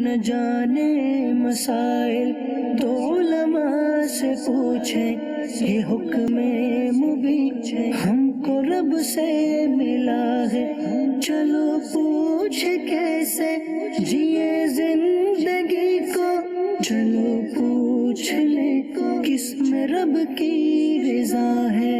نہ جانے مسائل تو علماء سے پوچھیں، یہ حکم مبین ہم کو رب سے ملا ہے، چلو پوچھ کیسے جیے زندگی کو، چلو پوچھ لے کس میں رب کی رضا ہے،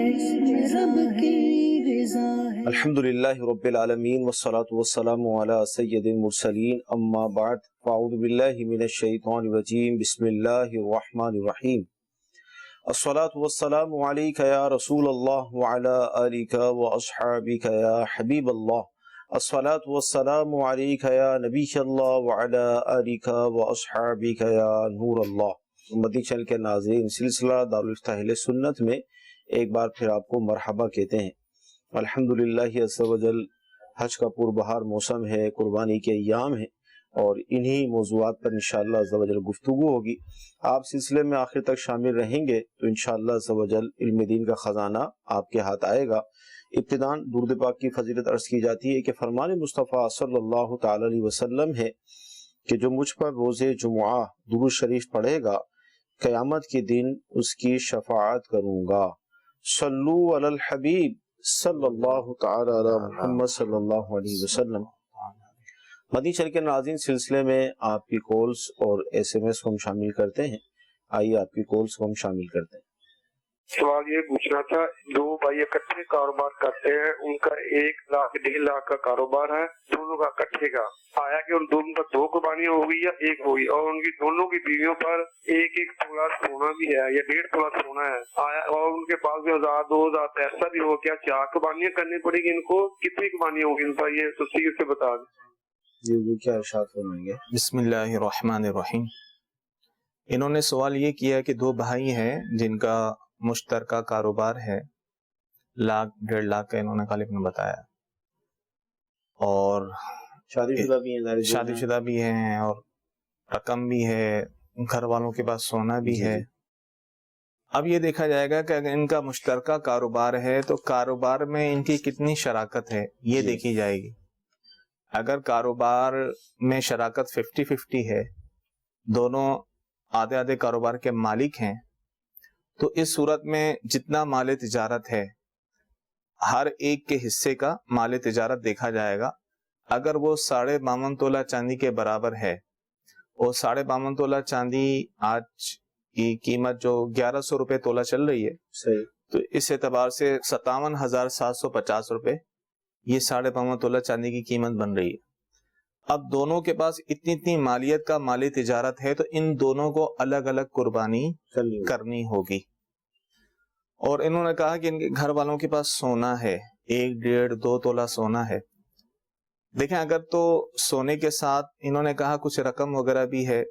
رب کی رضا ہے۔ الحمدللہ رب العالمین والصلاة والسلام علی سید المرسلین، اما بعد فاعوذ باللہ من الشیطان الرجیم، بسم اللہ الرحمن الرحیم۔ الصلاة والسلام علیک یا رسول اللہ وعلی آلک واصحابک یا حبیب اللہ، الصلاة والسلام علیک یا نبی اللہ وعلی آلک واصحابک یا نور اللہ۔ مدنی چینل کے ناظرین، سلسلہ دارالفتہ اہل سنت میں ایک بار پھر آپ کو مرحبا کہتے ہیں۔ الحمدللہ عز و جل حج کا پربہار موسم ہے، قربانی کے ایام ہیں، اور انہی موضوعات پر انشاءاللہ عز و جل گفتگو ہوگی۔ آپ سلسلے میں آخر تک شامل رہیں گے تو انشاءاللہ عز و جل علم دین کا خزانہ آپ کے ہاتھ آئے گا۔ ابتداً درود پاک کی فضیلت عرض کی جاتی ہے کہ فرمان مصطفیٰ صلی اللہ تعالی علیہ وسلم ہے کہ جو مجھ پر روز جمعہ درود شریف پڑھے گا، قیامت کے دن اس کی شفاعت کروں گا۔ صلو علی الحبیب صلی اللہ تعالی علی محمد صلی اللہ علیہ وسلم۔ مدنی چینل کے ناظرین، سلسلے میں آپ کی کالز اور ایس ایم ایس کو ہم شامل کرتے ہیں۔ آئیے آپ کی کالز کو ہم شامل کرتے ہیں۔ سوال یہ پوچھنا تھا، دو بھائی اکٹھے کاروبار کرتے ہیں، ان کا 1 لاکھ 1.5 لاکھ کا کاروبار ہے، دونوں کا اکٹھے کا آیا کہ ان دونوں کا 2 قربانی ہو گئی یا 1 ہوگی، اور ان کی دونوں کی بیویوں پر 1 تولہ سونا بھی ہے یا 1.5 تولہ سونا ہے آیا، اور ان کے پاس بھی 1000 2000 پیسہ بھی ہو، کیا 4 قربانیاں کرنی پڑے گی؟ ان کو کتنی قربانی ہوگی ان پر، یہ تفصیل سے بتا دیں۔ جی وہ کیا ارشاد فرمائیں گے؟ بسم اللہ الرحمن الرحیم۔ انہوں نے سوال یہ کیا کہ 2 بھائی ہیں جن کا مشترکہ کاروبار ہے، 1 لاکھ 1.5 لاکھ کا انہوں نے غالب نے بتایا، اور شادی شدہ بھی ہیں، شادی شدہ بھی ہیں، اور رقم بھی ہے، گھر والوں کے پاس سونا بھی ہے۔ اب یہ دیکھا جائے گا کہ اگر ان کا مشترکہ کاروبار ہے تو کاروبار میں ان کی کتنی شراکت ہے، یہ دیکھی جائے گی۔ اگر کاروبار میں شراکت 50-50 ہے، دونوں آدھے آدھے کاروبار کے مالک ہیں، تو اس صورت میں جتنا مال تجارت ہے ہر ایک کے حصے کا مال تجارت دیکھا جائے گا۔ اگر وہ 52.5 تولہ چاندی کے برابر ہے، اور 52.5 تولہ چاندی آج کی قیمت جو 1100 روپے تولہ چل رہی ہے، صحیح، تو اس اعتبار سے 57,750 روپے یہ 52.5 تولہ چاندی کی قیمت بن رہی ہے۔ اب دونوں کے پاس اتنی مالیت کا مال تجارت ہے، تو ان دونوں کو الگ الگ قربانی کرنی ہوگی۔ اور انہوں نے کہا کہ ان کے گھر والوں کے پاس سونا ہے، 1 1.5 2 تولہ سونا ہے۔ دیکھیں، اگر تو سونے کے ساتھ انہوں نے کہا کچھ رقم وغیرہ بھی ہے،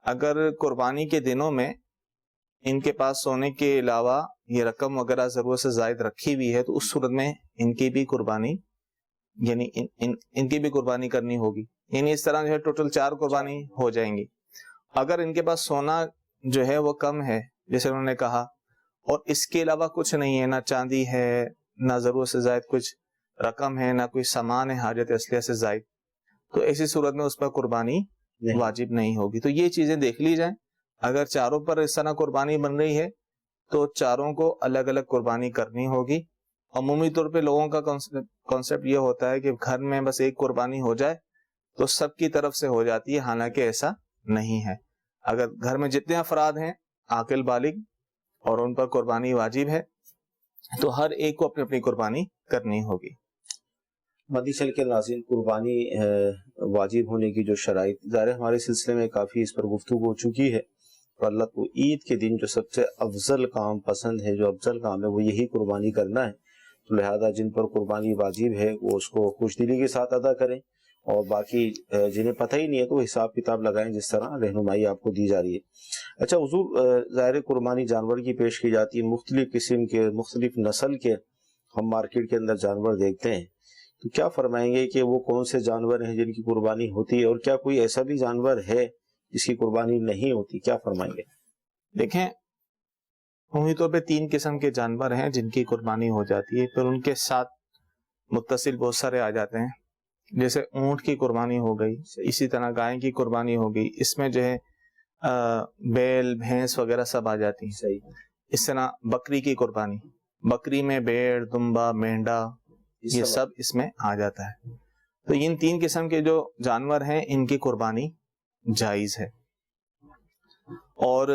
اگر قربانی کے دنوں میں ان کے پاس سونے کے علاوہ یہ رقم وغیرہ ضرورت سے زائد رکھی ہوئی ہے، تو اس صورت میں ان کی بھی قربانی، یعنی ان کی بھی قربانی کرنی ہوگی۔ یعنی اس طرح جو ہے ٹوٹل 4 قربانی ہو جائیں گی۔ اگر ان کے پاس سونا جو ہے وہ کم ہے، جیسے انہوں نے کہا، اور اس کے علاوہ کچھ نہیں ہے، نہ چاندی ہے، نہ ضرورت سے زائد کچھ رقم ہے، نہ کوئی سامان ہے حاجت اصلیہ سے زائد، تو ایسی صورت میں اس پر قربانی واجب نہیں ہوگی۔ تو یہ چیزیں دیکھ لی جائیں۔ اگر چاروں پر اس طرح قربانی بن رہی ہے تو چاروں کو الگ الگ قربانی کرنی ہوگی۔ عمومی طور پہ لوگوں کا کانسیپٹ یہ ہوتا ہے کہ گھر میں بس 1 قربانی ہو جائے تو سب کی طرف سے ہو جاتی ہے، حالانکہ ایسا نہیں ہے۔ اگر گھر میں جتنے افراد ہیں عاقل بالغ اور ان پر قربانی واجب ہے، تو ہر ایک کو اپنی اپنی قربانی کرنی ہوگی۔ مدنی چینل کے ناظرین، قربانی واجب ہونے کی جو شرائط، ظاہر ہمارے سلسلے میں کافی اس پر گفتگو ہو چکی ہے، اور اللہ کو عید کے دن جو سب سے افضل کام پسند ہے، جو افضل کام ہے، وہ یہی قربانی کرنا ہے۔ تو لہذا جن پر قربانی واجب ہے وہ اس کو خوش دلی کے ساتھ ادا کریں، اور باقی جنہیں پتہ ہی نہیں ہے تو حساب کتاب لگائیں، جس طرح رہنمائی آپ کو دی جا رہی ہے۔ اچھا حضور، ظاہر قربانی جانور کی پیش کی جاتی ہے، مختلف قسم کے، مختلف نسل کے ہم مارکیٹ کے اندر جانور دیکھتے ہیں، تو کیا فرمائیں گے کہ وہ کون سے جانور ہیں جن کی قربانی ہوتی ہے، اور کیا کوئی ایسا بھی جانور ہے جس کی قربانی نہیں ہوتی؟ کیا فرمائیں گے؟ دیکھیں، عمومی طور پہ 3 قسم کے جانور ہیں جن کی قربانی ہو جاتی ہے، پھر ان کے ساتھ متصل بہت سارے آ جاتے ہیں۔ جیسے اونٹ کی قربانی ہو گئی، اسی طرح گائے کی قربانی ہو گئی، اس میں جو ہے بیل بھینس وغیرہ سب آ جاتی ہیں. صحیح. اس طرح بکری کی قربانی، بکری میں بھیڑ، دمبا، مینڈا یہ سب اس میں آ جاتا ہے. تو ان 3 قسم کے جو جانور ہیں ان کی قربانی جائز ہے. اور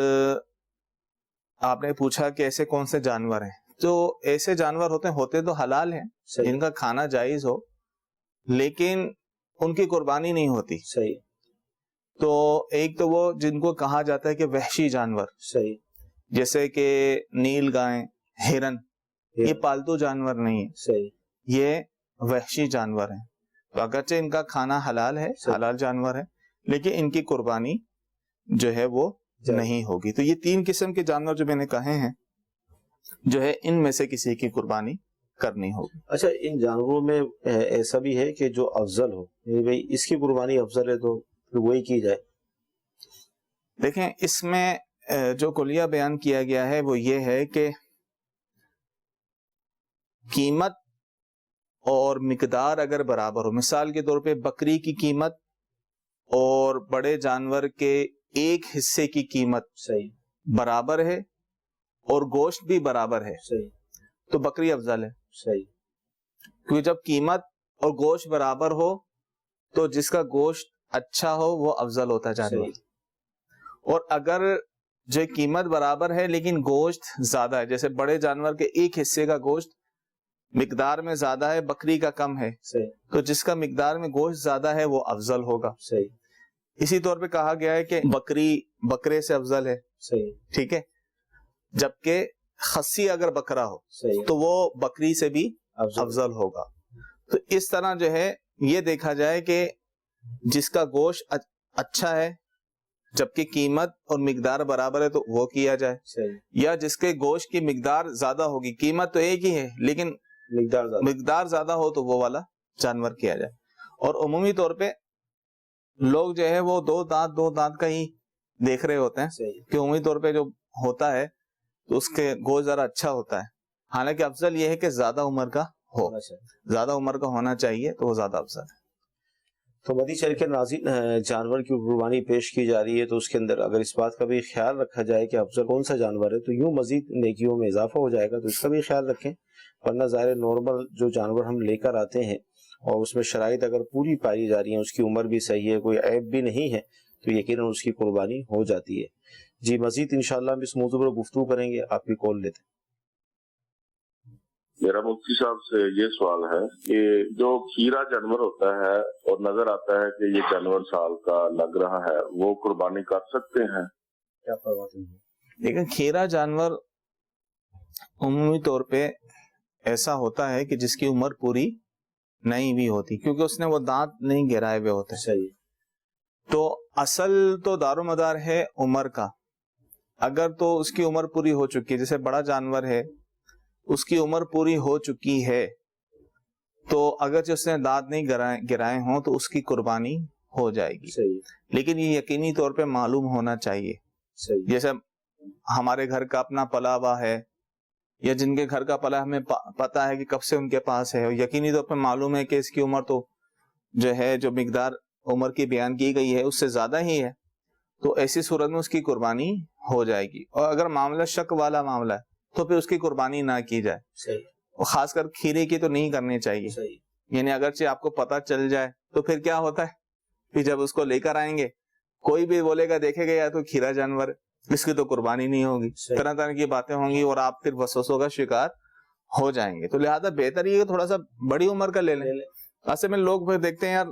آپ نے پوچھا کہ ایسے کون سے جانور ہیں، تو ایسے جانور ہوتے تو حلال ہیں جن کا کھانا جائز ہو، لیکن ان کی قربانی نہیں ہوتی. صحیح. تو ایک تو وہ جن کو کہا جاتا ہے کہ وحشی جانور، صحیح. جیسے کہ نیل گائے، ہرن، یہ پالتو جانور نہیں ہے، صحیح. یہ وحشی جانور ہیں. تو اگرچہ ان کا کھانا حلال ہے، حلال جانور ہے، لیکن ان کی قربانی جو ہے وہ نہیں ہوگی. تو یہ 3 قسم کے جانور جو میں نے کہے ہیں جو ہے ان میں سے کسی کی قربانی کرنی ہوگی. اچھا، ان جانوروں میں ایسا بھی ہے کہ جو افضل ہو، بھئی اس کی قربانی افضل ہے تو پھر وہی کی جائے؟ دیکھیں، اس میں جو کلیہ بیان کیا گیا ہے وہ یہ ہے کہ قیمت اور مقدار اگر برابر ہو، مثال کے طور پہ بکری کی قیمت اور بڑے جانور کے ایک حصے کی قیمت صحیح برابر ہے اور گوشت بھی برابر ہے، صحیح، تو بکری افضل ہے. صحیح. کیونکہ جب قیمت اور گوشت برابر ہو تو جس کا گوشت اچھا ہو وہ افضل ہوتا جانور. اور اگر جو قیمت برابر ہے لیکن گوشت زیادہ ہے، جیسے بڑے جانور کے ایک حصے کا گوشت مقدار میں زیادہ ہے، بکری کا کم ہے، صحیح، تو جس کا مقدار میں گوشت زیادہ ہے وہ افضل ہوگا. صحیح. اسی طور پہ کہا گیا ہے کہ بکری بکرے سے افضل ہے، صحیح، ٹھیک ہے، جبکہ خصی اگر بکرا ہو صحیح، تو وہ بکری سے بھی افضل ہوگا. تو اس طرح جو ہے یہ دیکھا جائے کہ جس کا گوشت اچھا ہے جبکہ قیمت اور مقدار برابر ہے تو وہ کیا جائے، صحیح، یا جس کے گوشت کی مقدار زیادہ ہوگی، قیمت تو ایک ہی ہے لیکن مقدار زیادہ ہو تو وہ والا جانور کیا جائے. اور عمومی طور پہ لوگ جو ہے وہ 2 دانت کا ہی دیکھ رہے ہوتے ہیں صحیح، کہ عمومی طور پہ جو ہوتا ہے تو اس کے گوشت ذرا اچھا ہوتا ہے. حالانکہ افضل یہ ہے کہ زیادہ عمر کا ہو، زیادہ عمر کا ہونا چاہیے تو وہ زیادہ افضل ہے. تو مدی چل کے ناظرین، جانور کی قربانی پیش کی جا رہی ہے تو اس کے اندر اگر اس بات کا بھی خیال رکھا جائے کہ افضل کون سا جانور ہے تو یوں مزید نیکیوں میں اضافہ ہو جائے گا. تو اس کا بھی خیال رکھیں، ورنہ ظاہر نارمل جو جانور ہم لے کر آتے ہیں اور اس میں شرائط اگر پوری پائی جا رہی ہیں، اس کی عمر بھی صحیح ہے، کوئی عیب بھی نہیں ہے، تو یقیناً اس کی قربانی ہو جاتی ہے. جی، مزید انشاءاللہ ہم اس موضوع پر گفتگو کریں گے. آپ کی کال لیتے ہیں. میرا مفتی صاحب سے یہ سوال ہے کہ جو کھیرا جانور ہوتا ہے اور نظر آتا ہے کہ یہ جانور سال کا لگ رہا ہے، وہ قربانی کر سکتے ہیں؟ کیا فرماتے ہیں؟ لیکن کھیرا جانور عمومی طور پہ ایسا ہوتا ہے کہ جس کی عمر پوری نہیں بھی ہوتی، کیونکہ اس نے وہ دانت نہیں گرائے ہوئے ہوتے. صحیح. تو اصل تو دار و مدار ہے عمر کا. اگر تو اس کی عمر پوری ہو چکی ہے، جیسے بڑا جانور ہے اس کی عمر پوری ہو چکی ہے تو اگرچہ اس نے دانت نہیں گرائے ہوں تو اس کی قربانی ہو جائے گی. صحیح، لیکن یہ یقینی طور پہ معلوم ہونا چاہیے. صحیح، جیسے ہمارے گھر کا اپنا پلا ہوا ہے یا جن کے گھر کا پلا ہمیں پتا ہے کہ کب سے ان کے پاس ہے، یقینی طور پہ معلوم ہے کہ اس کی عمر تو جو ہے جو مقدار عمر کی بیان کی گئی ہے اس سے زیادہ ہی ہے، تو ایسی صورت میں اس کی قربانی ہو جائے گی. اور اگر معاملہ شک والا معاملہ ہے تو پھر اس کی قربانی نہ کی جائے. صحیح، اور خاص کر کھیرے کی تو نہیں کرنی چاہیے. صحیح، یعنی اگرچہ آپ کو پتہ چل جائے تو پھر کیا ہوتا ہے کہ جب اس کو لے کر آئیں گے کوئی بھی بولے گا دیکھے گا یا تو کھیرا جانور، اس کی تو قربانی نہیں ہوگی، طرح طرح کی باتیں ہوں گی اور آپ پھر وسوسوں کا شکار ہو جائیں گے. تو لہذا بہتر یہ تھوڑا سا بڑی عمر کا لے لیں. ایسے میں لوگ پھر دیکھتے ہیں یار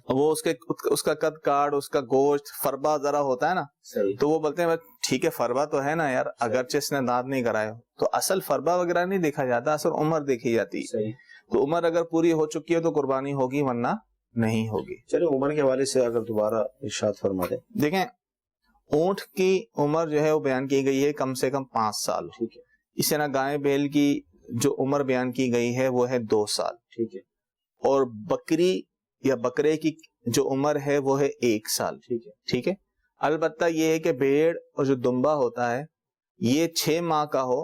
وہ اس کا قد کاٹ، اس کا گوشت فربا ذرا ہوتا ہے نا، تو وہ بولتے ہیں ٹھیک ہے فربا تو ہے نا یار، اگرچہ اس نے دانت نہیں کرائے ہو. تو اصل فربا وغیرہ نہیں دیکھا جاتا، اصل عمر دیکھی جاتی ہے. تو عمر اگر پوری ہو چکی ہے تو قربانی ہوگی ورنہ نہیں ہوگی. چلے عمر کے حوالے سے اگر دوبارہ ارشاد فرما دیں. دیکھیں اونٹ کی عمر جو ہے وہ بیان کی گئی ہے کم سے کم 5 سال. ٹھیک ہے. اسی طرح گائے بیل کی جو عمر بیان کی گئی ہے وہ ہے 2 سال. ٹھیک ہے. اور بکری یا بکرے کی جو عمر ہے وہ ہے 1 سال. ٹھیک ہے. ٹھیک ہے. البتہ یہ ہے کہ بھیڑ اور جو دمبا ہوتا ہے یہ 6 ماہ کا ہو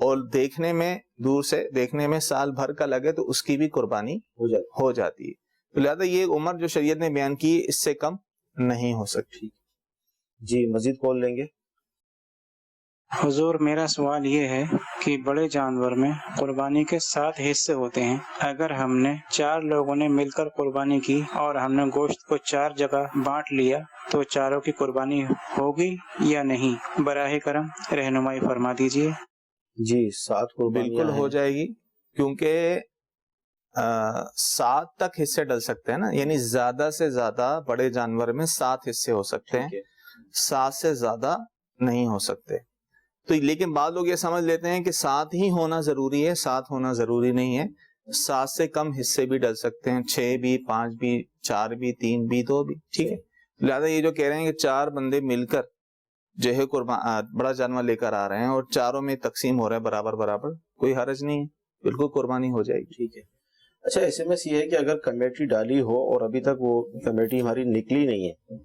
اور دیکھنے میں دور سے دیکھنے میں سال بھر کا لگے تو اس کی بھی قربانی ہو جاتی ہے. تو لہٰذا یہ عمر جو شریعت نے بیان کی اس سے کم نہیں ہو سکتی. جی مزید کال لیں گے. حضور میرا سوال یہ ہے کہ بڑے جانور میں قربانی کے 7 حصے ہوتے ہیں. اگر ہم نے 4 لوگوں نے مل کر قربانی کی اور ہم نے گوشت کو 4 جگہ بانٹ لیا تو چاروں کی قربانی ہوگی یا نہیں؟ براہ کرم رہنمائی فرما دیجیے. جی 7 قربانی بالکل ہو جائے گی، کیونکہ 7 تک حصے ڈل سکتے ہیں نا، یعنی زیادہ سے زیادہ بڑے جانور میں 7 حصے ہو سکتے ہیں، 7 سے زیادہ نہیں ہو سکتے. تو لیکن بعض لوگ یہ سمجھ لیتے ہیں کہ 7 ہی ہونا ضروری ہے، 7 ہونا ضروری نہیں ہے، 7 سے کم حصے بھی ڈل سکتے ہیں، 6 بھی، 5 بھی، 4 بھی، 3 بھی، 2 بھی. ٹھیک ہے. لہٰذا یہ جو کہہ رہے ہیں کہ 4 بندے مل کر جو ہے بڑا جانور لے کر آ رہے ہیں اور چاروں میں تقسیم ہو رہا ہے برابر برابر، کوئی حرج نہیں ہے، بالکل قربانی ہو جائے گی. ٹھیک ہے. اچھا ایس ایم ایس یہ ہے کہ اگر کمیٹی ڈالی ہو اور ابھی تک وہ کمیٹی ہماری نکلی نہیں ہے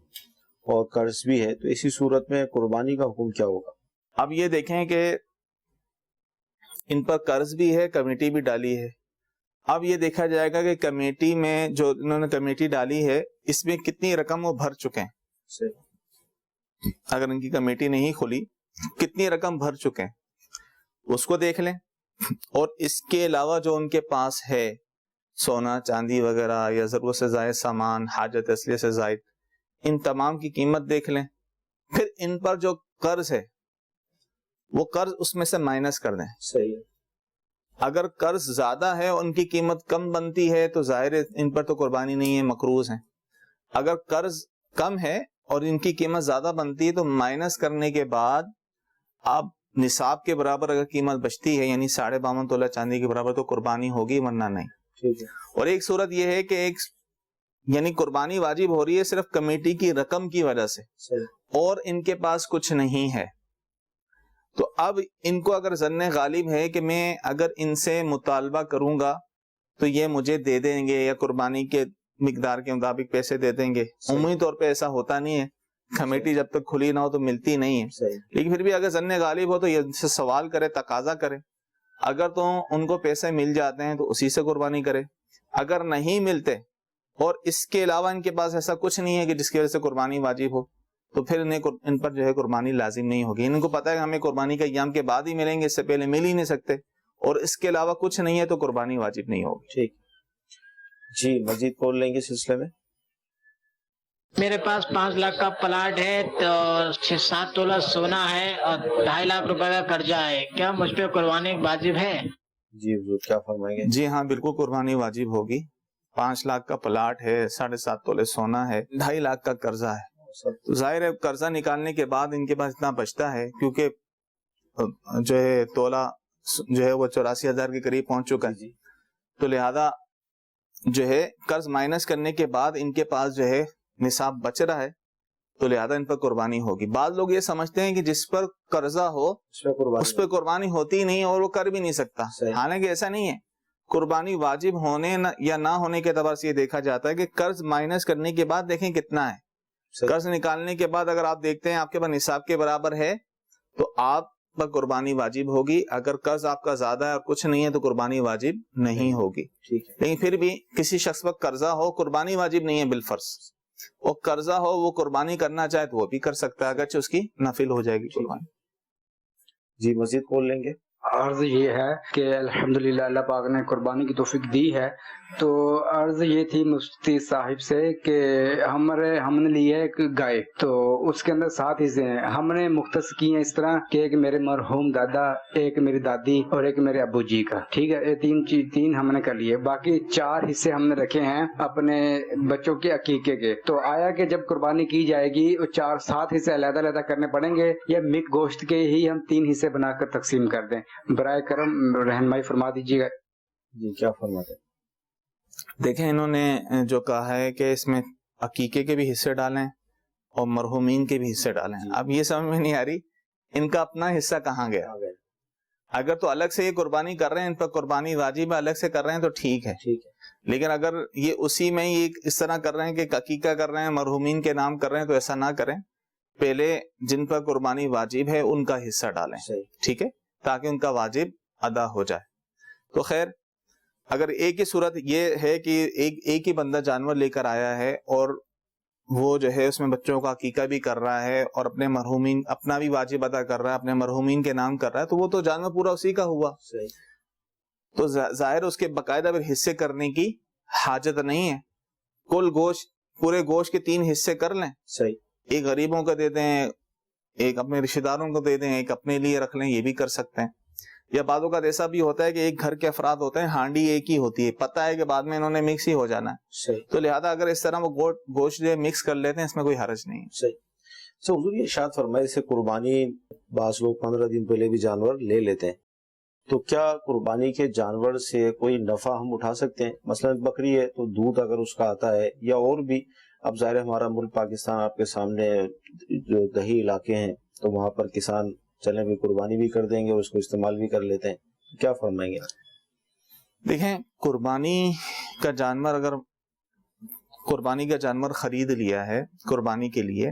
اور قرض بھی ہے، تو اسی صورت میں قربانی کا حکم کیا ہوگا؟ اب یہ دیکھیں کہ ان پر قرض بھی ہے، کمیٹی بھی ڈالی ہے. اب یہ دیکھا جائے گا کہ کمیٹی میں جو انہوں نے کمیٹی ڈالی ہے اس میں کتنی رقم وہ بھر چکے ہیں. اگر ان کی کمیٹی نہیں کھلی کتنی رقم بھر چکے ہیں اس کو دیکھ لیں، اور اس کے علاوہ جو ان کے پاس ہے سونا چاندی وغیرہ یا ضرورت سے زائد سامان، حاجت اصلیہ سے زائد، ان تمام کی قیمت دیکھ لیں. پھر ان پر جو قرض ہے وہ قرض اس میں سے مائنس کر دیں. صحیح. اگر قرض زیادہ ہے اور ان کی قیمت کم بنتی ہے تو ظاہر ہے ان پر تو قربانی نہیں ہے، مقروض ہیں. اگر قرض کم ہے اور ان کی قیمت زیادہ بنتی ہے تو مائنس کرنے کے بعد اب نصاب کے برابر اگر قیمت بچتی ہے، یعنی 52.5 تولہ چاندی کے برابر، تو قربانی ہوگی، ورنہ نہیں. ٹھیک ہے. اور ایک صورت یہ ہے کہ یعنی قربانی واجب ہو رہی ہے صرف کمیٹی کی رقم کی وجہ سے، اور ان کے پاس کچھ نہیں ہے. تو اب ان کو اگر ظن غالب ہے کہ میں اگر ان سے مطالبہ کروں گا تو یہ مجھے دے دیں گے یا قربانی کے مقدار کے مطابق پیسے دے دیں گے، عمومی طور پہ ایسا ہوتا نہیں ہے، کمیٹی جب تک کھلی نہ ہو تو ملتی نہیں ہے. لیکن پھر بھی اگر ظن غالب ہو تو یہ ان سے سوال کرے، تقاضا کرے. اگر تو ان کو پیسے مل جاتے ہیں تو اسی سے قربانی کرے. اگر نہیں ملتے اور اس کے علاوہ ان کے پاس ایسا کچھ نہیں ہے کہ جس کی وجہ سے قربانی واجب ہو، تو پھر ان پر جو ہے قربانی لازم نہیں ہوگی. ان کو پتا ہے کہ ہمیں قربانی کا ایام کے بعد ہی ملیں گے، اس سے پہلے مل ہی نہیں سکتے، اور اس کے علاوہ کچھ نہیں ہے تو قربانی واجب نہیں ہوگی. ٹھیک. جی مزید کال لیں گے سلسلے میں. میرے پاس 5 لاکھ کا پلاٹ ہے تو 6-7 تولہ سونا ہے اور 2.5 لاکھ روپے کا قرضہ ہے، کیا مجھ پہ قربانی واجب ہے؟ جی حضور کیا فرمائیں گے؟ جی ہاں بالکل قربانی واجب ہوگی. 5 لاکھ کا پلاٹ ہے، 7.5 تولے سونا ہے، 2.5 لاکھ کا قرضہ ہے. تو ظاہر ہے قرضہ نکالنے کے بعد ان کے پاس اتنا بچتا ہے، کیونکہ جو ہے تولہ جو ہے وہ 84,000 کے قریب پہنچ چکا ہے. تو لہذا جو ہے قرض مائنس کرنے کے بعد ان کے پاس جو ہے نصاب بچ رہا ہے، تو لہذا ان پر قربانی ہوگی. بعض لوگ یہ سمجھتے ہیں کہ جس پر قرضہ ہو اس پہ قربانی ہوتی نہیں اور وہ کر بھی نہیں سکتا. حالانکہ ایسا نہیں ہے. قربانی واجب ہونے یا نہ ہونے کے اعتبار سے یہ دیکھا جاتا ہے کہ قرض مائنس کرنے کے بعد دیکھیں کتنا ہے. قرض نکالنے کے بعد اگر آپ دیکھتے ہیں آپ کے پاس نصاب کے برابر ہے تو آپ پر قربانی واجب ہوگی. اگر قرض آپ کا زیادہ ہے اور کچھ نہیں ہے تو قربانی واجب نہیں ہوگی. لیکن پھر بھی کسی شخص پر قرضہ ہو قربانی واجب نہیں ہے بالفرض، اور قرضہ ہو وہ قربانی کرنا چاہے تو وہ بھی کر سکتا ہے، اگرچہ اس کی نفل ہو جائے گی قربانی. جی مزید کال لیں گے. عرض یہ ہے کہ الحمدللہ اللہ پاک نے قربانی کی توفیق دی ہے، تو عرض یہ تھی مفتی صاحب سے کہ ہم نے لی ہے ایک گائے، تو اس کے اندر 7 حصے ہیں. ہم نے مختص کی ہیں اس طرح کہ ایک میرے مرحوم دادا، ایک میری دادی اور ایک میرے ابو جی کا. ٹھیک ہے، یہ 3 ہم نے کر لیے. باقی 4 حصے ہم نے رکھے ہیں اپنے بچوں کے عقیقے کے. تو آیا کہ جب قربانی کی جائے گی 7 حصے علیحدہ علیحدہ کرنے پڑیں گے یا مک گوشت کے ہی ہم 3 حصے بنا کر تقسیم کر دیں؟ برائے کرم رہنمائی فرما دیجیے گا. جی کیا فرماتے ہیں؟ دیکھیں انہوں نے جو کہا ہے کہ اس میں عقیقے کے بھی حصے ڈالیں اور مرحومین کے بھی حصے ڈالیں. اب یہ سمجھ میں نہیں آ رہی ان کا اپنا حصہ کہاں گیا. اگر تو الگ سے یہ قربانی کر رہے ہیں، ان پر قربانی واجب ہے، الگ سے کر رہے ہیں تو ٹھیک ہے. لیکن اگر یہ اسی میں یہ اس طرح کر رہے ہیں کہ عقیقہ کر رہے ہیں، مرحومین کے نام کر رہے ہیں، تو ایسا نہ کریں. پہلے جن پر قربانی واجب ہے ان کا حصہ ڈالیں. ٹھیک ہے، تاکہ ان کا واجب ادا ہو جائے. تو خیر اگر ایک ہی صورت یہ ہے کہ ایک ہی بندہ جانور لے کر آیا ہے اور وہ جو ہے اس میں بچوں کا عقیقہ بھی کر رہا ہے اور اپنے مرحومین اپنا بھی واجب ادا کر رہا ہے, اپنے مرحومین کے نام کر رہا ہے, تو وہ تو جانور پورا اسی کا ہوا. تو ظاہر اس کے باقاعدہ پھر حصے کرنے کی حاجت نہیں ہے. کل گوشت پورے گوشت کے 3 حصے کر لیں, ایک غریبوں کو دے دیں, ایک اپنے رشتہ داروں کو دے دیں, ایک اپنے لیے رکھ لیں, یہ بھی کر سکتے ہیں. یا بعض اوقات ایسا بھی ہوتا ہے کہ ایک گھر کے افراد ہوتے ہیں, ہانڈی ایک ہی ہوتی ہے, پتہ ہے کہ بعد میں انہوں نے مکس ہی ہو جانا ہے, تو لہذا اگر اس طرح وہ گوشت جو مکس کر لیتے ہیں اس میں کوئی حرج نہیں ہے. صحیح. حضور یہ ارشاد فرمائے سے قربانی بعض لوگ 15 دن پہلے بھی جانور لے لیتے ہیں, تو کیا قربانی کے جانور سے کوئی نفع ہم اٹھا سکتے ہیں؟ مثلا بکری ہے تو دودھ اگر اس کا آتا ہے, یا اور بھی, اب ظاہر ہمارا ملک پاکستان آپ کے سامنے جو دیہی علاقے ہیں تو وہاں پر کسان چلیں بھی قربانی بھی کر دیں گے اور اس کو استعمال بھی کر لیتے ہیں, کیا فرمائیں گے؟ دیکھیں قربانی کا جانور, اگر قربانی کا جانور خرید لیا ہے قربانی کے لیے,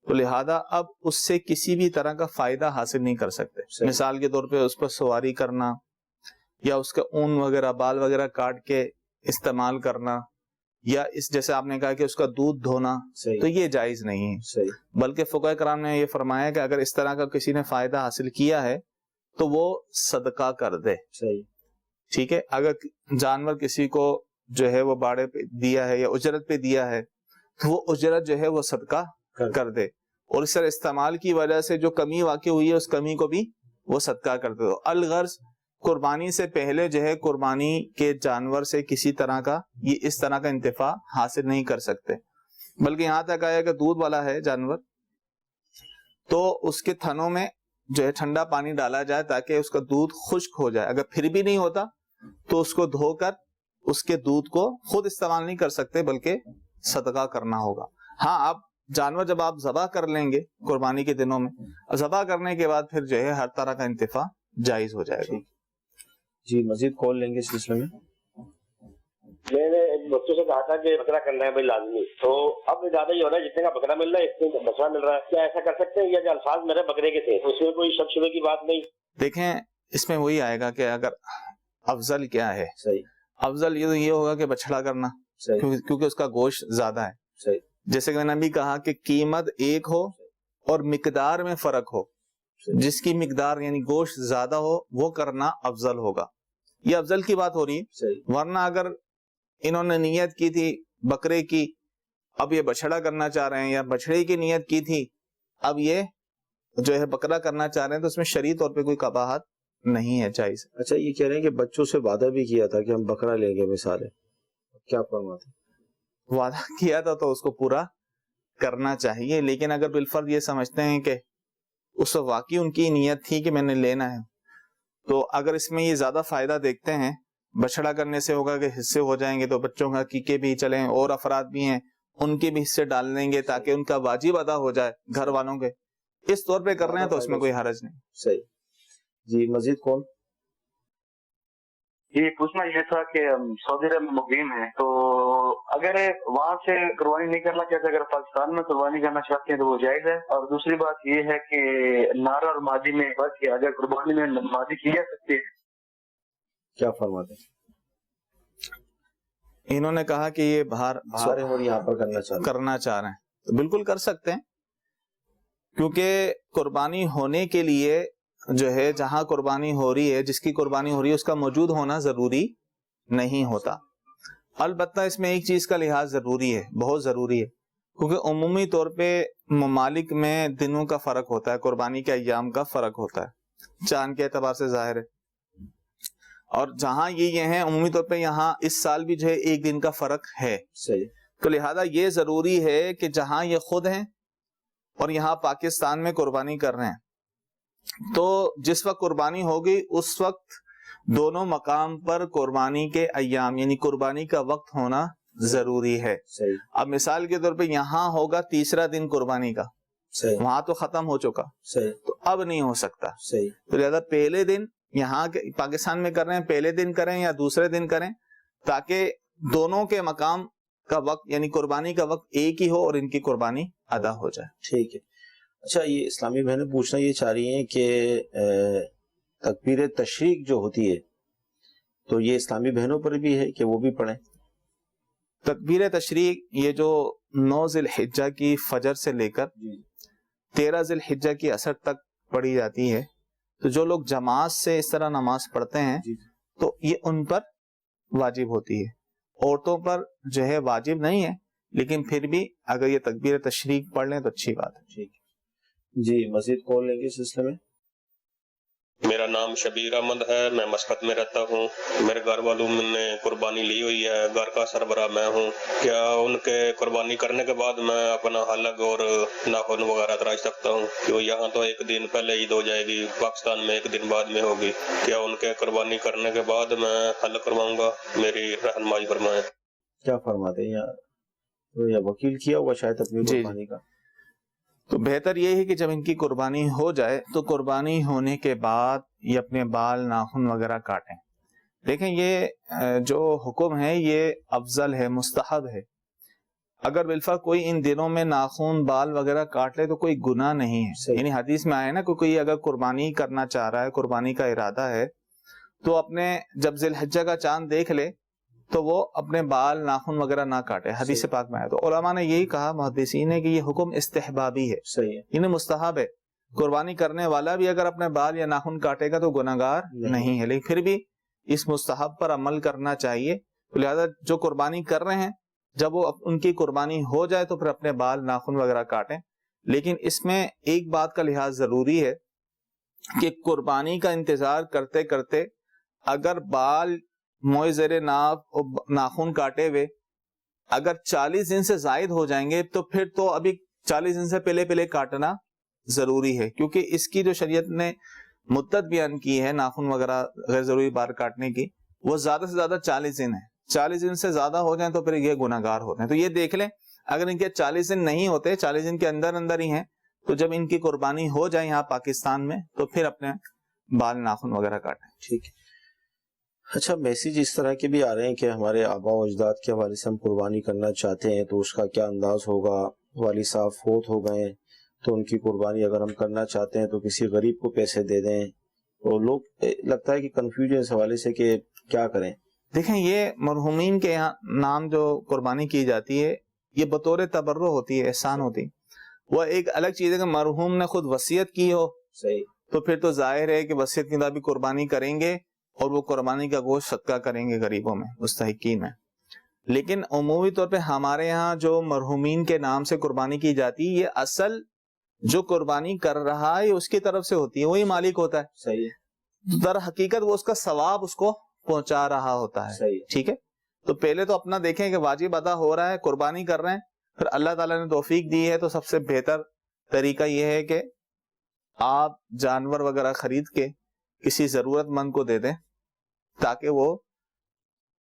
تو لہذا اب اس سے کسی بھی طرح کا فائدہ حاصل نہیں کر سکتے. مثال کے طور پہ اس پر سواری کرنا یا اس کا اون وغیرہ بال وغیرہ کاٹ کے استعمال کرنا, یا اس جیسے آپ نے کہا کہ اس کا دودھ دھونا, تو یہ جائز نہیں ہے. بلکہ فقہاء کرام نے یہ فرمایا کہ اگر اس طرح کا کسی نے فائدہ حاصل کیا ہے تو وہ صدقہ کر دے. ٹھیک ہے, اگر جانور کسی کو جو ہے وہ باڑے پہ دیا ہے یا اجرت پہ دیا ہے تو وہ اجرت جو ہے وہ صدقہ کر دے, اور اس طرح استعمال کی وجہ سے جو کمی واقع ہوئی ہے اس کمی کو بھی وہ صدقہ کر دے. الغرض قربانی سے پہلے جو ہے قربانی کے جانور سے کسی طرح کا یہ اس طرح کا انتفاع حاصل نہیں کر سکتے. بلکہ یہاں تک آیا کہ دودھ والا ہے جانور تو اس کے تھنوں میں جو ہے ٹھنڈا پانی ڈالا جائے تاکہ اس کا دودھ خشک ہو جائے. اگر پھر بھی نہیں ہوتا تو اس کو دھو کر اس کے دودھ کو خود استعمال نہیں کر سکتے بلکہ صدقہ کرنا ہوگا. ہاں آپ جانور جب آپ ذبح کر لیں گے قربانی کے دنوں میں, ذبح کرنے کے بعد پھر جو ہے ہر طرح کا انتفاع جائز ہو جائے گا. جی مزید کال لیں گے اس سلسلے میں. میں نے بچوں سے کہا تھا کہ بکرا کرنا ہے بھائی لازمی, تو اب زیادہ یہ ہو رہا ہے جتنے کا بکرا مل رہا ہے اتنے کا بچڑا مل رہا ہے, کیا ایسا کر سکتے ہیں؟ یا جو الفاظ میرے بکرے کے تھے اس میں کوئی شک شبے کی بات نہیں؟ دیکھیں اس میں وہی آئے گا کہ اگر افضل کیا ہے, افضل یہ ہوگا کہ بچڑا کرنا, کیونکہ اس کا گوشت زیادہ ہے. جیسے کہ میں نے ابھی کہا کہ قیمت ایک ہو اور مقدار میں فرق ہو, جس کی مقدار یعنی گوشت زیادہ ہو وہ کرنا افضل ہوگا. یہ افضل کی بات ہو رہی ہے. ورنہ اگر انہوں نے نیت کی تھی بکرے کی, اب یہ بچڑا کرنا چاہ رہے ہیں, یا بچڑے کی نیت کی تھی اب یہ جو ہے بکرا کرنا چاہ رہے ہیں, تو اس میں شرعی طور پہ کوئی قباحت نہیں ہے, جائز. اچھا یہ کہہ رہے ہیں کہ بچوں سے وعدہ بھی کیا تھا کہ ہم بکرا لیں گے, مثال ہے, کیا فرماتے ہیں؟ وعدہ کیا تھا تو اس کو پورا کرنا چاہیے, لیکن اگر بالفرض یہ سمجھتے ہیں کہ اس وقت واقعی ان کی نیت تھی کہ میں نے لینا ہے, تو اگر اس میں یہ زیادہ فائدہ دیکھتے ہیں بچڑا کرنے سے ہوگا کہ حصے ہو جائیں گے, تو بچوں کا عقیقے بھی چلیں, اور افراد بھی ہیں ان کے بھی حصے ڈال دیں گے تاکہ ان کا واجب ادا ہو جائے گھر والوں کے, اس طور پہ کر رہے ہیں تو اس میں کوئی حرج نہیں. صحیح. جی مزید کون؟ یہ پوچھنا یہ تھا کہ سعودی عرب میں مقیم ہے, تو اگر وہاں سے قربانی نہیں کرنا چاہتے, اگر پاکستان میں قربانی کرنا چاہتے ہیں تو وہ جائز ہے. اور دوسری بات یہ ہے کہ نارا اور مادی میں فرق ہے, اگر قربانی میں مادی کی جا سکتی ہے, کیا فرماتے ہیں؟ انہوں نے کہا کہ یہ باہر اور یہاں پر کرنا چاہ رہے ہیں, تو بالکل کر سکتے ہیں, کیونکہ قربانی ہونے کے لیے جو ہے جہاں قربانی ہو رہی ہے, جس کی قربانی ہو رہی ہے اس کا موجود ہونا ضروری نہیں ہوتا. البتہ اس میں ایک چیز کا لحاظ ضروری ہے, بہت ضروری ہے, کیونکہ عمومی طور پہ ممالک میں دنوں کا فرق ہوتا ہے, قربانی کے ایام کا فرق ہوتا ہے, چاند کے اعتبار سے ظاہر ہے, اور جہاں یہ ہیں عمومی طور پہ یہاں اس سال بھی جو ہے ایک دن کا فرق ہے. تو لہذا یہ ضروری ہے کہ جہاں یہ خود ہیں اور یہاں پاکستان میں قربانی کر رہے ہیں, تو جس وقت قربانی ہوگی اس وقت دونوں مقام پر قربانی کے ایام یعنی قربانی کا وقت ہونا ضروری ہے. اب مثال کے طور پہ یہاں ہوگا تیسرا دن قربانی کا, وہاں تو ختم ہو چکا, تو اب نہیں ہو سکتا. تو لہذا پہلے دن یہاں پاکستان میں کر رہے ہیں, پہلے دن کریں یا دوسرے دن کریں, تاکہ دونوں کے مقام کا وقت یعنی قربانی کا وقت ایک ہی ہو اور ان کی قربانی ادا ہو جائے. ٹھیک ہے. اچھا یہ اسلامی بہنیں پوچھنا یہ چاہ رہی ہیں کہ تکبیر تشریق جو ہوتی ہے تو یہ اسلامی بہنوں پر بھی ہے کہ وہ بھی پڑھیں؟ تکبیر تشریق یہ جو 9 ذی الحجہ کی فجر سے لے کر 13 ذی الحجہ کی عصر تک پڑھی جاتی ہے، تو جو لوگ جماعت سے اس طرح نماز پڑھتے ہیں تو یہ ان پر واجب ہوتی ہے. عورتوں پر جو ہے واجب نہیں ہے، لیکن پھر بھی اگر یہ تکبیر تشریق پڑھ لیں تو اچھی بات ہے. ٹھیک جی، مزید کال لیں گے اس سلسلے میں. میرا نام شبیر احمد ہے، میں مسقط میں رہتا ہوں. میرے گھر والوں نے قربانی لی ہوئی ہے، گھر کا سربراہ میں ہوں. کیا ان کے قربانی کرنے کے بعد میں اپنا حلق اور ناخن وغیرہ تراش سکتا ہوں؟ کہ یہاں تو ایک دن پہلے عید ہو جائے گی، پاکستان میں ایک دن بعد میں ہوگی. کیا ان کے قربانی کرنے کے بعد میں حلق کرواؤں گا؟ میری رہنمائی فرمائیں. کیا فرماتے ہیں یا وکیل کیا ہوا شاید اپنی قربانی کا؟ تو بہتر یہ ہے کہ جب ان کی قربانی ہو جائے تو قربانی ہونے کے بعد یہ اپنے بال ناخن وغیرہ کاٹیں. دیکھیں یہ جو حکم ہے یہ افضل ہے، مستحب ہے. اگر بالفرض کوئی ان دنوں میں ناخن بال وغیرہ کاٹ لے تو کوئی گناہ نہیں ہے. یعنی حدیث میں آیا نا کہ کوئی اگر قربانی کرنا چاہ رہا ہے، قربانی کا ارادہ ہے، تو اپنے جب ذی الحجہ کا چاند دیکھ لے تو وہ اپنے بال ناخن وغیرہ نہ کاٹے. حدیث پاک میں آیا. تو علماء نے یہی کہا، محدثین نے، کہ یہ حکم استحبابی ہے، صحیح ہے، یعنی مستحب ہے. قربانی کرنے والا بھی اگر اپنے بال یا ناخن کاٹے گا تو گناہگار نہیں ہے، لیکن پھر بھی اس مستحب پر عمل کرنا چاہیے. لہذا جو قربانی کر رہے ہیں جب وہ ان کی قربانی ہو جائے تو پھر اپنے بال ناخن وغیرہ کاٹیں. لیکن اس میں ایک بات کا لحاظ ضروری ہے کہ قربانی کا انتظار کرتے کرتے اگر بال موئے زیر ناخن کاٹے ہوئے اگر 40 دن سے زائد ہو جائیں گے تو پھر تو ابھی 40 دن سے پہلے کاٹنا ضروری ہے، کیونکہ اس کی جو شریعت نے مدت بیان کی ہے ناخن وغیرہ غیر ضروری بال کاٹنے کی، وہ زیادہ سے زیادہ 40 دن ہے. 40 دن سے زیادہ ہو جائیں تو پھر یہ گناہگار ہوتے ہیں. تو یہ دیکھ لیں اگر ان کے 40 دن نہیں ہوتے، 40 دن کے اندر ہی ہیں، تو جب ان کی قربانی ہو جائے یہاں پاکستان میں تو پھر اپنے بال ناخن وغیرہ کاٹیں. ٹھیک ہے. اچھا، میسیج اس طرح کے بھی آ رہے ہیں کہ ہمارے آبا و اجداد کے حوالے سے ہم قربانی کرنا چاہتے ہیں تو اس کا کیا انداز ہوگا؟ والد صاحب فوت ہو گئے تو ان کی قربانی اگر ہم کرنا چاہتے ہیں تو کسی غریب کو پیسے دے دیں. تو لوگ لگتا ہے کہ کنفیوژن اس حوالے سے کہ کیا کریں. دیکھیں یہ مرحومین کے یہاں نام جو قربانی کی جاتی ہے یہ بطور تبرع ہوتی ہے، احسان ہوتی. وہ ایک الگ چیز ہے کہ مرحوم نے خود وصیت کی ہو، صحیح، تو پھر تو ظاہر ہے کہ وصیت کے مطابق قربانی کریں گے اور وہ قربانی کا گوشت صدقہ کریں گے غریبوں میں، مستحقین میں. لیکن عمومی طور پہ ہمارے ہاں جو مرحومین کے نام سے قربانی کی جاتی ہے، یہ اصل جو قربانی کر رہا ہے اس کی طرف سے ہوتی ہے، وہی مالک ہوتا ہے. صحیح ہے. در حقیقت وہ اس کا ثواب اس کو پہنچا رہا ہوتا ہے. صحیح. ٹھیک ہے. تو پہلے تو اپنا دیکھیں کہ واجب ادا ہو رہا ہے، قربانی کر رہے ہیں، پھر اللہ تعالیٰ نے توفیق دی ہے تو سب سے بہتر طریقہ یہ ہے کہ آپ جانور وغیرہ خرید کے کسی ضرورت مند کو دے دیں تاکہ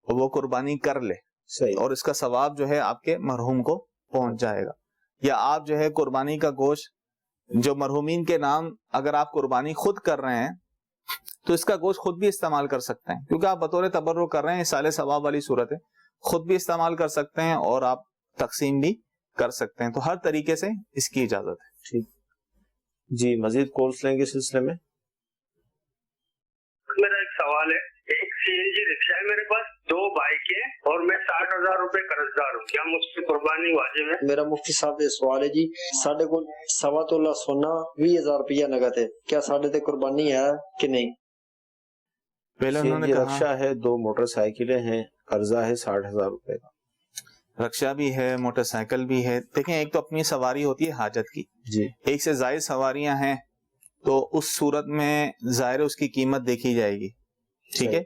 وہ قربانی کر لے. صحیح. اور اس کا ثواب جو ہے آپ کے مرحوم کو پہنچ جائے گا. یا آپ جو ہے قربانی کا گوشت جو مرحومین کے نام اگر آپ قربانی خود کر رہے ہیں تو اس کا گوشت خود بھی استعمال کر سکتے ہیں، کیونکہ آپ بطور تبرع کر رہے ہیں، سال ثواب والی صورت ہے. خود بھی استعمال کر سکتے ہیں اور آپ تقسیم بھی کر سکتے ہیں. تو ہر طریقے سے اس کی اجازت ہے. ٹھیک جی، مزید کالس لیں گے اس سلسلے میں. میرا ایک سوال ہے، ایک CNG رکشا ہے میرے پاس، 2 بائک ہے اور میں 60,000 روپے قرضدار ہوں، کیا مجھ سے قربانی واجب ہے؟ میرا مفتی صاحب سے سوال ہے جی، ساڈے کو 1.25 تولہ سونا 20,000 روپیہ نقد ہے، کیا ساڈے تے قربانی ہے کہ نہیں؟ پہلے انہوں نے کہا رکشا ہے، 2 موٹر سائیکلیں ہیں، قرضہ ہے 60,000 روپے کا. رکشا بھی ہے، موٹر سائیکل بھی ہے. دیکھیں ایک تو اپنی سواری ہوتی ہے حاجت کی، جی، ایک سے زائد سواریاں ہیں تو اس صورت میں ظاہر اس کی قیمت دیکھی جائے گی. ٹھیک ہے.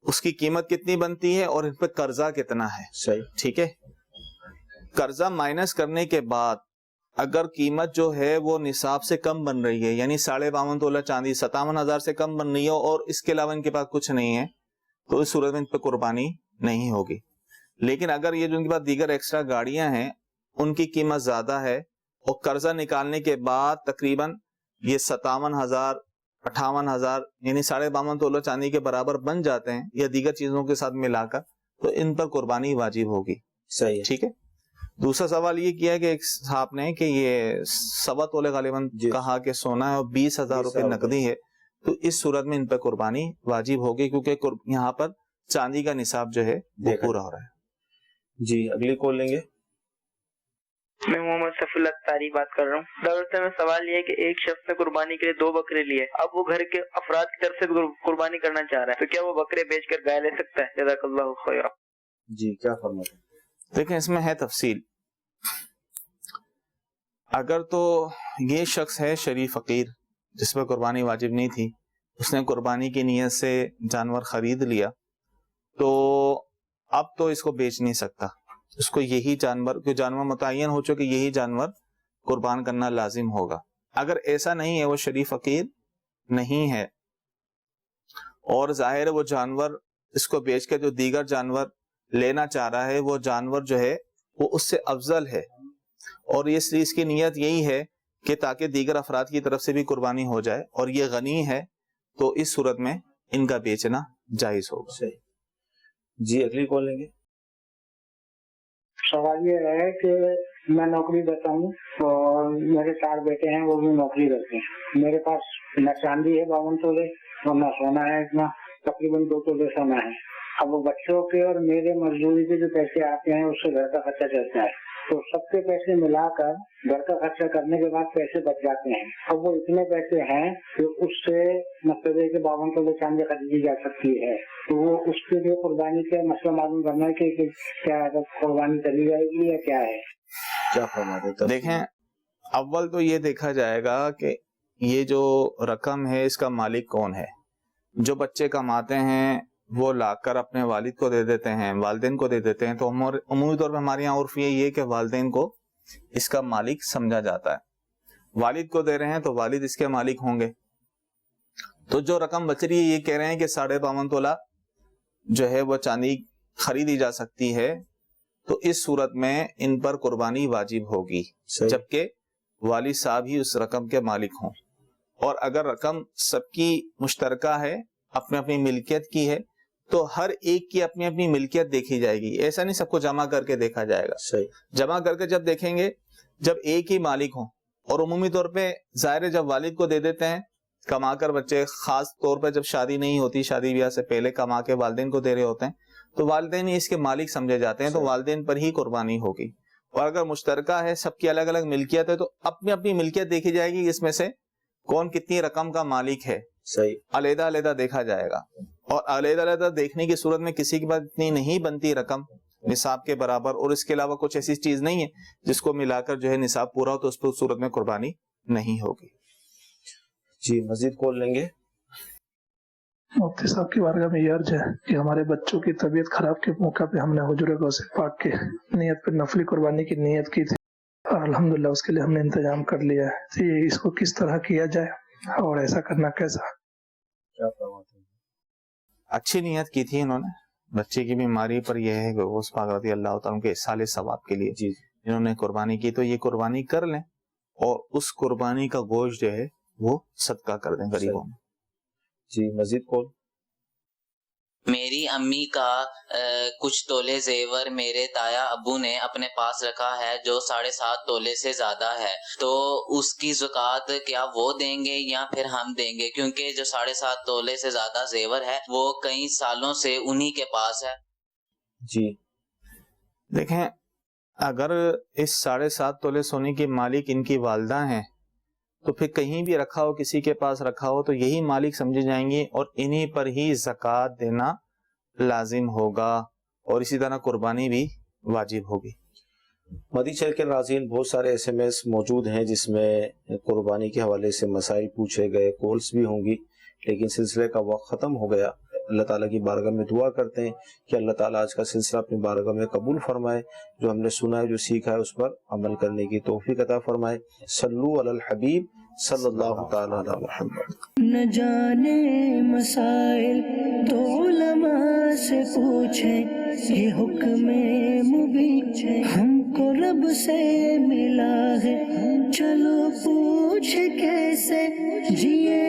اس کی قیمت کتنی بنتی ہے اور ان پہ قرضہ کتنا ہے. صحیح. ٹھیک ہے. قرضہ مائنس کرنے کے بعد اگر قیمت جو ہے وہ نصاب سے کم بن رہی ہے، یعنی 52.5 تولہ چاندی 57,000 سے کم بن رہی ہے اور اس کے علاوہ ان کے پاس کچھ نہیں ہے، تو اس صورت میں ان پہ قربانی نہیں ہوگی. لیکن اگر یہ جو ان کے پاس دیگر ایکسٹرا گاڑیاں ہیں ان کی قیمت زیادہ ہے اور قرضہ نکالنے کے بعد تقریباً یہ 57,000 58,000 یعنی 52.5 تولہ چاندی کے برابر بن جاتے ہیں یا دیگر چیزوں کے ساتھ ملا کر، تو ان پر قربانی واجب ہوگی. صحیح. ٹھیک ہے. دوسرا سوال یہ کیا کہ ایک صاحب نے کہ یہ 1.25 تولے غالباً کہا کہ سونا ہے اور 20,000 روپے نقدی ہے، تو اس صورت میں ان پہ قربانی واجب ہوگی، کیونکہ یہاں پر چاندی کا نصاب جو ہے وہ پورا ہو رہا ہے۔ جی اگلی کال لیں گے۔ میں محمد صفی اللہ تاری بات کر رہا ہوں۔ دراصل میں سوال یہ ہے کہ ایک شخص نے قربانی کے لیے 2 بکرے لیے، اب وہ گھر کے افراد کی طرف سے قربانی کرنا چاہ رہا ہے، تو کیا وہ بکرے بیچ کر گائے لے سکتا ہے؟ جزاک اللہ خیر۔ جی کیا فرماتے ہیں؟ دیکھیں اس میں ہے تفصیل۔ اگر تو یہ شخص ہے شریف فقیر جس پہ قربانی واجب نہیں تھی، اس نے قربانی کی نیت سے جانور خرید لیا، تو اب تو اس کو بیچ نہیں سکتا، اس کو یہی جانور متعین ہو چکے، یہی جانور قربان کرنا لازم ہوگا۔ اگر ایسا نہیں ہے، وہ شریف فقیر نہیں ہے اور ظاہر ہے وہ جانور اس کو بیچ کے جو دیگر جانور لینا چاہ رہا ہے، وہ جانور جو ہے وہ اس سے افضل ہے، اور اس کی نیت یہی ہے کہ تاکہ دیگر افراد کی طرف سے بھی قربانی ہو جائے اور یہ غنی ہے، تو اس صورت میں ان کا بیچنا جائز ہوگا۔ صحیح۔ جی اگلی کال لیں گے۔ سوال یہ ہے کہ میں نوکری کرتا ہوں اور میرے 4 بیٹے ہیں، وہ بھی نوکری کرتے ہیں۔ میرے پاس نہ چاندی ہے 52 تولے اور نہ سونا ہے، اتنا تقریباً 2 تولے سونا ہے۔ اب وہ بچوں کے اور میرے مزدوری کے جو پیسے آتے ہیں اس سے گھر کا خرچہ چلتا ہے، تو سب کے پیسے ملا کر گھر کا خرچہ کرنے کے بعد پیسے بچ جاتے ہیں۔ اب وہ اتنے پیسے ہیں کہ اس سے مطلب ہے کہ 52 تولے چاندی خریدی جا سکتی ہے، تو وہ اس کے لیے قربانی کا مسئلہ معلوم کرنا ہے کہ کیا قربانی چلی جائے گی یا کیا ہے؟ کیا فرماتے ہیں؟ دیکھیں اول تو یہ دیکھا جائے گا کہ یہ جو رقم ہے اس کا مالک کون ہے۔ جو بچے کماتے ہیں وہ لا کر اپنے والد کو دے دیتے ہیں، والدین کو دے دیتے ہیں، تو عمومی طور پہ ہمارے یہاں عرف یہی ہے کہ والدین کو اس کا مالک سمجھا جاتا ہے۔ والد کو دے رہے ہیں تو والد اس کے مالک ہوں گے۔ تو جو رقم بچ رہی ہے، یہ کہہ رہے ہیں کہ 52.5 تولہ جو ہے وہ چاندی خریدی جا سکتی ہے، تو اس صورت میں ان پر قربانی واجب ہوگی، جبکہ والد صاحب ہی اس رقم کے مالک ہوں۔ اور اگر رقم سب کی مشترکہ ہے، اپنی اپنی ملکیت کی ہے، تو ہر ایک کی اپنی اپنی ملکیت دیکھی جائے گی، ایسا نہیں سب کو جمع کر کے دیکھا جائے گا۔ جمع کر کے جب دیکھیں گے، جب ایک ہی مالک ہوں، اور عمومی طور پہ ظاہر ہے جب والد کو دے دیتے ہیں کما کر بچے، خاص طور پہ جب شادی نہیں ہوتی، شادی بیاہ سے پہلے کما کے والدین کو دے رہے ہوتے ہیں، تو والدین ہی اس کے مالک سمجھے جاتے ہیں، تو والدین پر ہی قربانی ہوگی۔ اور اگر مشترکہ ہے، سب کی الگ الگ ملکیت ہے، تو اپنی اپنی ملکیت دیکھی جائے گی، اس میں سے کون کتنی رقم کا مالک ہے، علیحدہ علیحدہ دیکھا جائے گا۔ اور علیحدہ علیحدہ دیکھنے کی صورت میں کسی کے پاس اتنی نہیں بنتی رقم نصاب کے برابر، اور اس کے علاوہ کچھ ایسی چیز نہیں ہے جس کو ملا کر جو ہے نصاب پورا ہو، تو اس صورت میں قربانی نہیں ہوگی۔ جی مزید کال لیں گے۔ مفتی صاحب کی بارگاہ میں یہ عرض ہے کہ ہمارے بچوں کی طبیعت خراب کے موقع پہ ہم نے حضور غوث پاک کے نیت پر نفلی قربانی کی نیت کی تھی، اور الحمدللہ اس کے لیے ہم نے انتظام کر لیا ہے، تو یہ اس کو کس طرح کیا جائے اور ایسا کرنا کیسا؟ کیا فرماتے ہیں؟ اچھی نیت کی تھی انہوں نے، بچے کی بیماری پر یہ ہے کہ غوث پاک رضی اللہ تعالیٰ کے اصال ثواب کے لیے جی انہوں نے قربانی کی، تو یہ قربانی کر لیں اور اس قربانی کا گوشت جو ہے وہ صدقہ کر دیں غریبوں میں۔ جی مزید کال۔ میری امی کا کچھ تولے زیور میرے تایا ابو نے اپنے پاس رکھا ہے جو 7.5 تولے سے زیادہ ہے، تو اس کی زکوٰۃ کیا وہ دیں گے یا پھر ہم دیں گے؟ کیونکہ جو 7.5 تولے سے زیادہ زیور ہے وہ کئی سالوں سے انہی کے پاس ہے۔ جی دیکھیں، اگر اس 7.5 تولے سونے کی مالک ان کی والدہ ہیں، تو پھر کہیں بھی رکھا ہو، کسی کے پاس رکھا ہو، تو یہی مالک سمجھے جائیں گے اور انہی پر ہی زکوٰۃ دینا لازم ہوگا، اور اسی طرح قربانی بھی واجب ہوگی۔ مدی چینل کے ناظرین، بہت سارے SMS موجود ہیں جس میں قربانی کے حوالے سے مسائل پوچھے گئے، کالس بھی ہوں گی، لیکن سلسلے کا وقت ختم ہو گیا۔ اللہ تعالیٰ کی بارگاہ میں دعا کرتے ہیں کہ اللہ تعالیٰ آج کا سلسلہ اپنی بارگاہ میں قبول فرمائے، جو ہم نے سنا ہے، جو سیکھا ہے، اس پر عمل کرنے کی توفیق عطا فرمائے۔ صلو علی الحبیب صلی اللہ تعالیٰ علی محمد۔ نہ جانے مسائل تو علماء سے پوچھیں، یہ حکم مبین ہم کو رب سے ملا ہے، چلو پوچھ کیسے جیے